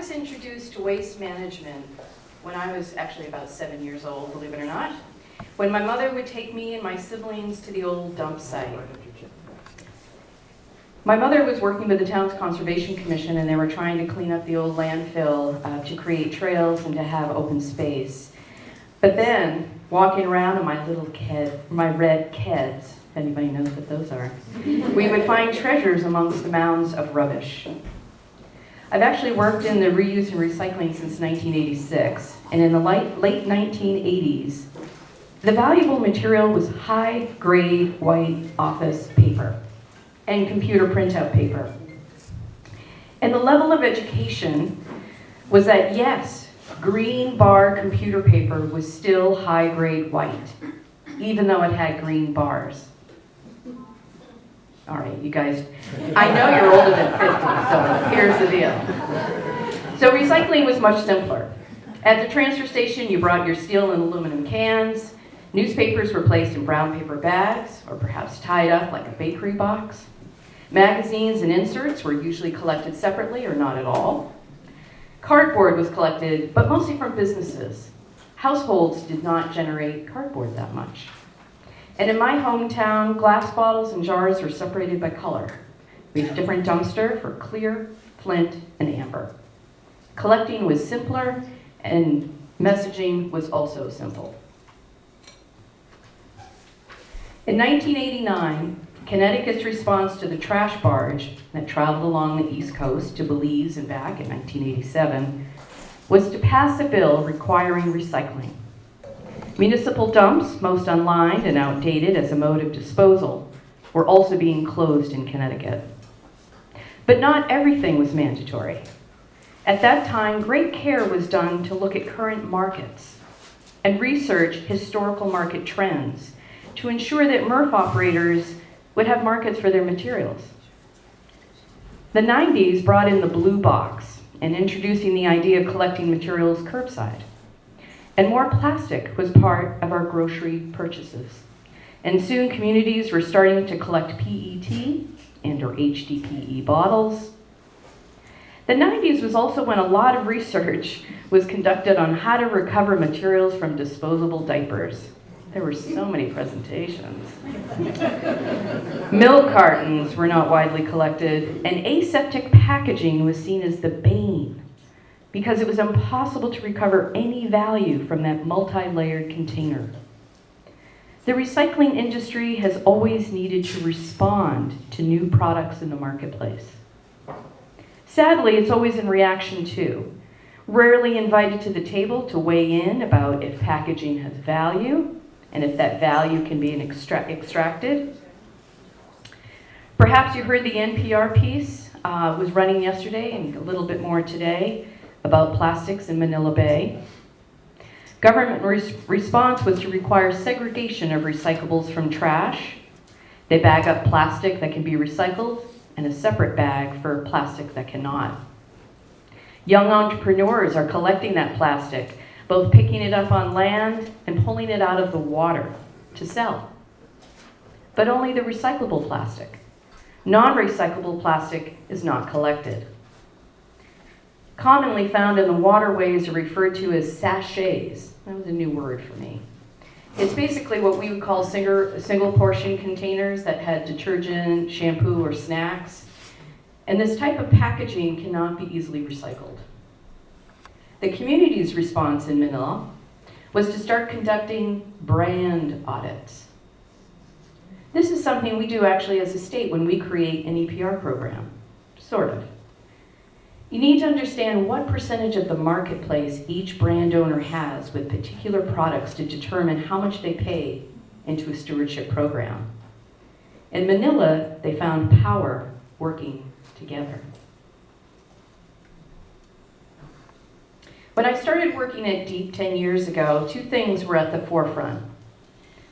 was introduced to waste management when I was actually about 7 years old, believe it or not, when my mother would take me and my siblings to the old dump site. My mother was working with the town's conservation commission, and they were trying to clean up the old landfill to create trails and to have open space. But then, walking around in my red Keds, if anybody knows what those are, we would find treasures amongst the mounds of rubbish. I've actually worked in the reuse and recycling since 1986, and in the late 1980s, the valuable material was high-grade white office paper and computer printout paper. And the level of education was that, yes, green bar computer paper was still high-grade white, even though it had green bars. All right, you guys, I know you're older than 50, so here's the deal. So recycling was much simpler. At the transfer station, you brought your steel and aluminum cans. Newspapers were placed in brown paper bags, or perhaps tied up like a bakery box. Magazines and inserts were usually collected separately or not at all. Cardboard was collected, but mostly from businesses. Households did not generate cardboard that much. And in my hometown, glass bottles and jars were separated by color. We had a different dumpster for clear, flint, and amber. Collecting was simpler, and messaging was also simple. In 1989, Connecticut's response to the trash barge that traveled along the East Coast to Belize and back in 1987 was to pass a bill requiring recycling. Municipal dumps, most unlined and outdated as a mode of disposal, were also being closed in Connecticut. But not everything was mandatory. At that time, great care was done to look at current markets and research historical market trends to ensure that MRF operators would have markets for their materials. The 90s brought in the blue box and introducing the idea of collecting materials curbside. And more plastic was part of our grocery purchases. And soon communities were starting to collect PET and or HDPE bottles. The 90s was also when a lot of research was conducted on how to recover materials from disposable diapers. There were so many presentations. Milk cartons were not widely collected, and aseptic packaging was seen as the bane because it was impossible to recover any value from that multi-layered container. The recycling industry has always needed to respond to new products in the marketplace. Sadly, it's always in reaction to, rarely invited to the table to weigh in about if packaging has value, and if that value can be extracted. Perhaps you heard the NPR piece, was running yesterday and a little bit more today about plastics in Manila Bay. Government response was to require segregation of recyclables from trash. They bag up plastic that can be recycled and a separate bag for plastic that cannot. Young entrepreneurs are collecting that plastic, both picking it up on land and pulling it out of the water to sell. But only the recyclable plastic. Non-recyclable plastic is not collected. Commonly found in the waterways are referred to as sachets. That was a new word for me. It's basically what we would call single portion containers that had detergent, shampoo, or snacks. And this type of packaging cannot be easily recycled. The community's response in Manila was to start conducting brand audits. This is something we do actually as a state when we create an EPR program, sort of. You need to understand what percentage of the marketplace each brand owner has with particular products to determine how much they pay into a stewardship program. In Manila, they found power working together. When I started working at DEEP 10 years ago, two things were at the forefront.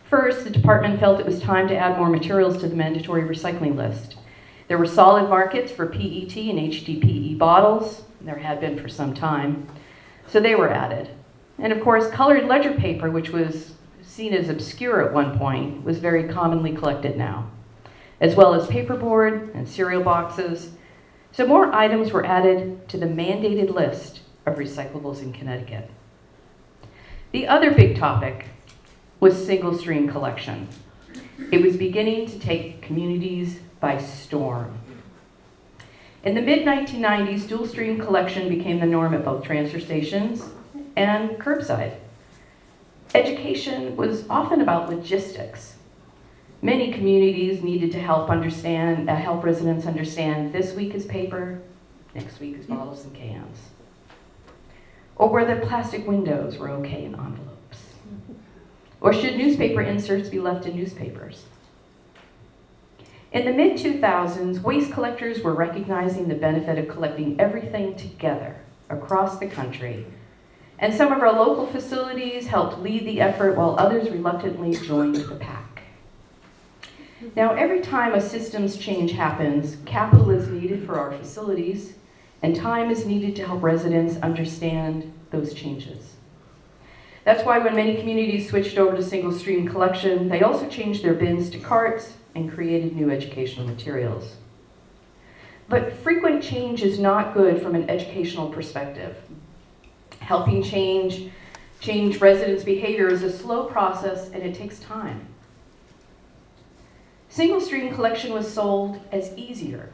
First, the department felt it was time to add more materials to the mandatory recycling list. There were solid markets for PET and HDPE bottles. There had been for some time, so they were added. And of course, colored ledger paper, which was seen as obscure at one point, was very commonly collected now, as well as paperboard and cereal boxes. So more items were added to the mandated list of recyclables in Connecticut. The other big topic was single stream collection. It was beginning to take communities by storm. In the mid-1990s, dual stream collection became the norm at both transfer stations and curbside. Education was often about logistics. Many communities needed to help residents understand this week is paper, next week is bottles and cans. Or whether plastic windows were okay in envelopes. Or should newspaper inserts be left in newspapers? In the mid-2000s, waste collectors were recognizing the benefit of collecting everything together across the country. And some of our local facilities helped lead the effort while others reluctantly joined the pack. Now, every time a systems change happens, capital is needed for our facilities, and time is needed to help residents understand those changes. That's why when many communities switched over to single stream collection, they also changed their bins to carts and created new educational materials. But frequent change is not good from an educational perspective. Helping change residents' behavior is a slow process and it takes time. Single stream collection was sold as easier.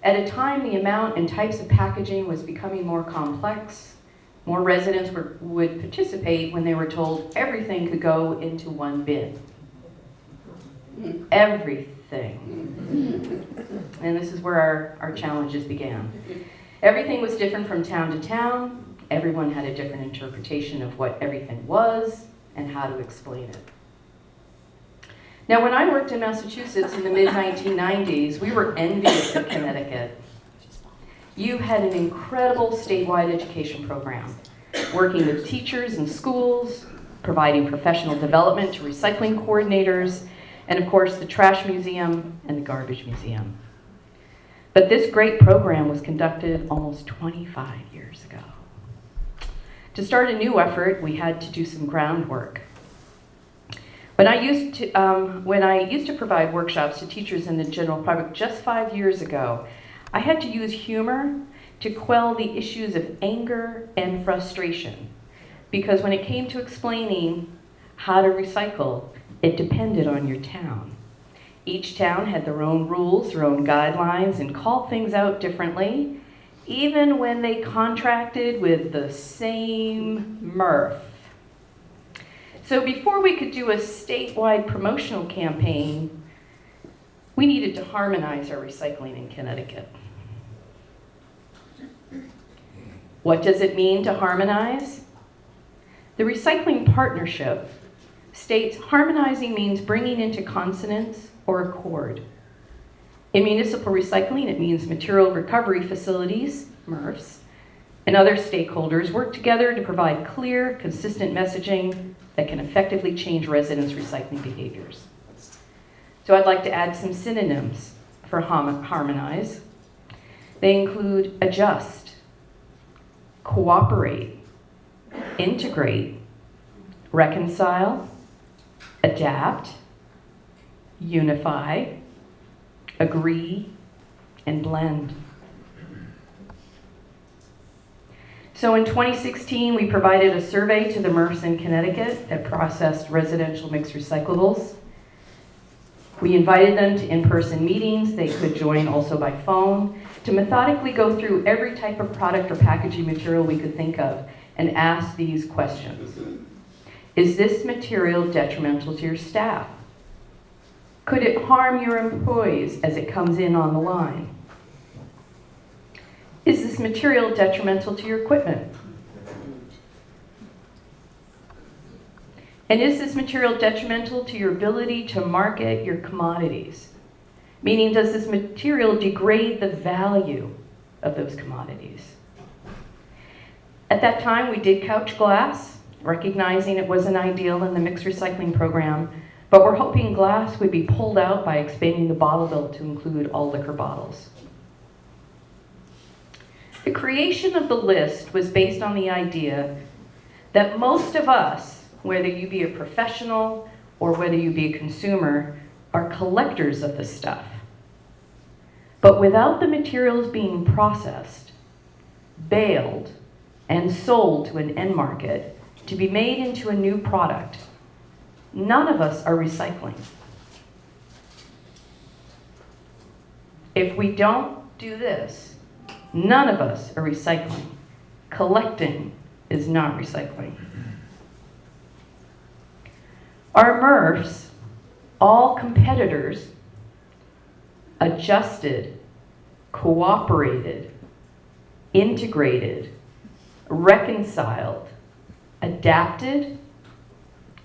At a time, the amount and types of packaging was becoming more complex. More residents would participate when they were told everything could go into one bin. Everything. And this is where our challenges began. Everything was different from town to town. Everyone had a different interpretation of what everything was and how to explain it. Now, when I worked in Massachusetts in the mid-1990s, we were envious of Connecticut. You had an incredible statewide education program, working with teachers and schools, providing professional development to recycling coordinators, and of course, the trash museum and the garbage museum. But this great program was conducted almost 25 years ago. To start a new effort, we had to do some groundwork. When I used to provide workshops to teachers in the general public just 5 years ago, I had to use humor to quell the issues of anger and frustration, because when it came to explaining how to recycle, it depended on your town. Each town had their own rules, their own guidelines, and called things out differently, even when they contracted with the same MRF. So before we could do a statewide promotional campaign, we needed to harmonize our recycling in Connecticut. What does it mean to harmonize? The Recycling Partnership states harmonizing means bringing into consonance or accord. In municipal recycling, it means material recovery facilities, MRFs, and other stakeholders work together to provide clear, consistent messaging that can effectively change residents' recycling behaviors. So I'd like to add some synonyms for harmonize. They include adjust, cooperate, integrate, reconcile, adapt, unify, agree, and blend. So in 2016, we provided a survey to the MRFs in Connecticut that processed residential mixed recyclables. We invited them to in-person meetings. They could join also by phone to methodically go through every type of product or packaging material we could think of and ask these questions. Is this material detrimental to your staff? Could it harm your employees as it comes in on the line? Is this material detrimental to your equipment? And is this material detrimental to your ability to market your commodities? Meaning, does this material degrade the value of those commodities? At that time, we did couch glass, recognizing it wasn't ideal in the mixed recycling program, but we're hoping glass would be pulled out by expanding the bottle bill to include all liquor bottles. The creation of the list was based on the idea that most of us, whether you be a professional or whether you be a consumer, are collectors of the stuff. But without the materials being processed, baled, and sold to an end market to be made into a new product, none of us are recycling. If we don't do this, none of us are recycling. Collecting is not recycling. Our MRFs, all competitors, adjusted, cooperated, integrated, reconciled, adapted,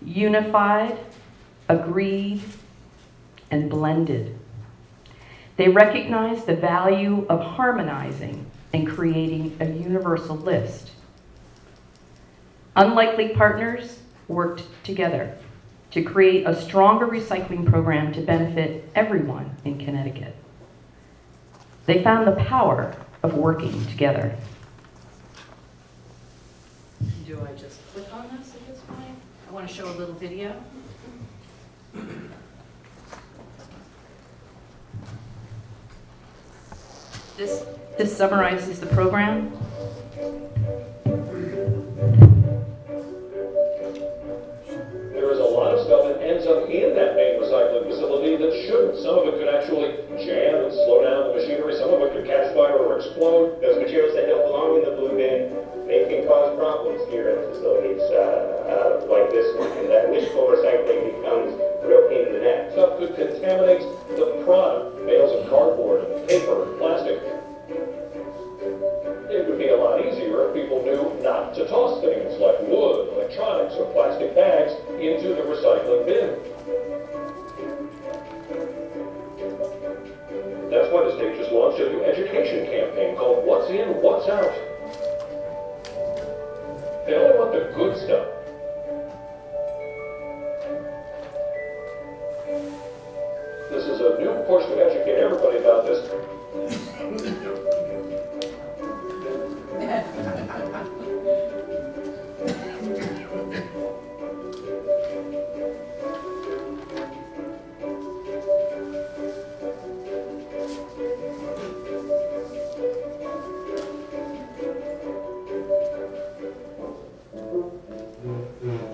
unified, agreed, and blended. They recognize the value of harmonizing and creating a universal list. Unlikely partners worked together to create a stronger recycling program to benefit everyone in Connecticut. They found the power of working together. Do I just click on this at this point? I want to show a little video. This summarizes the program. There is a lot of stuff that ends up in that main recycling facility that shouldn't. Some of it could actually jam and slow down the machinery. Some of it could catch fire or explode. Those materials that don't belong in the blue bin, they can cause problems here at facilities like this one. And that wishful recycling becomes a real pain in the neck. Stuff could contaminate the product. Bales of cardboard and paper and plastic. It would be a lot easier if people knew not to toss things like wood, electronics, or plastic bags into the recycling bin. That's why the state just launched a new education campaign called What's In, What's Out. They only want the good stuff. This is a new push to educate everybody about this.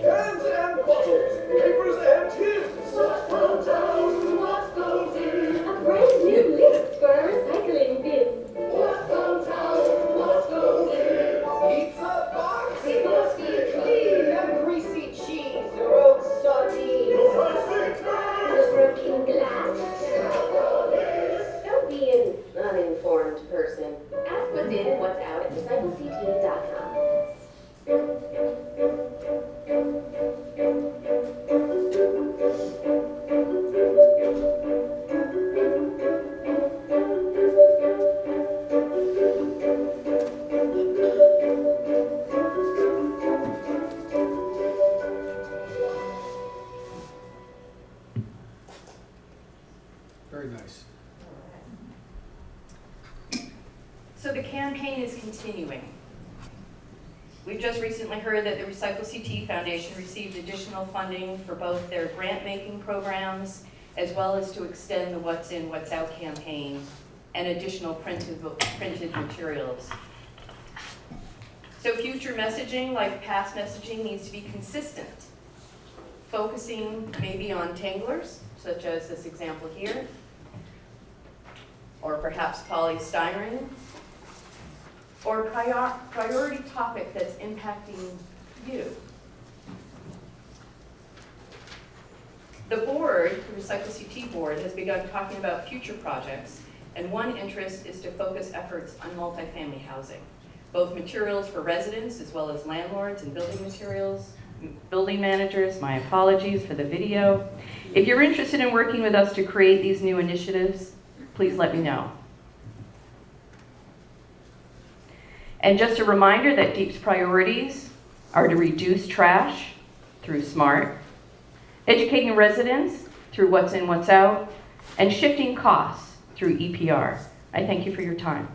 Cans and bottles, papers and tins. What goes down, what goes in? A brand new list for a recycling bin. What goes down, what goes in? Pizza box. It must be clean. And greasy cheese, rogue sardines. Plastic bag. Broken glass. Don't be an uninformed person. Ask what's in and what's out at recyclect.com. Very nice. So the campaign is continuing. We've just recently heard that the Recycle CT Foundation received additional funding for both their grant-making programs as well as to extend the What's In, What's Out campaign and additional printed materials. So future messaging, like past messaging, needs to be consistent, focusing maybe on tanglers, such as this example here, or perhaps polystyrene, or priority topic that's impacting you. The board, the Recycle CT board, has begun talking about future projects, and one interest is to focus efforts on multifamily housing, both materials for residents as well as landlords and building materials. Building managers, my apologies for the video. If you're interested in working with us to create these new initiatives, please let me know. And just a reminder that DEEP's priorities are to reduce trash through SMART, educating residents through What's In, What's Out, and shifting costs through EPR. I thank you for your time.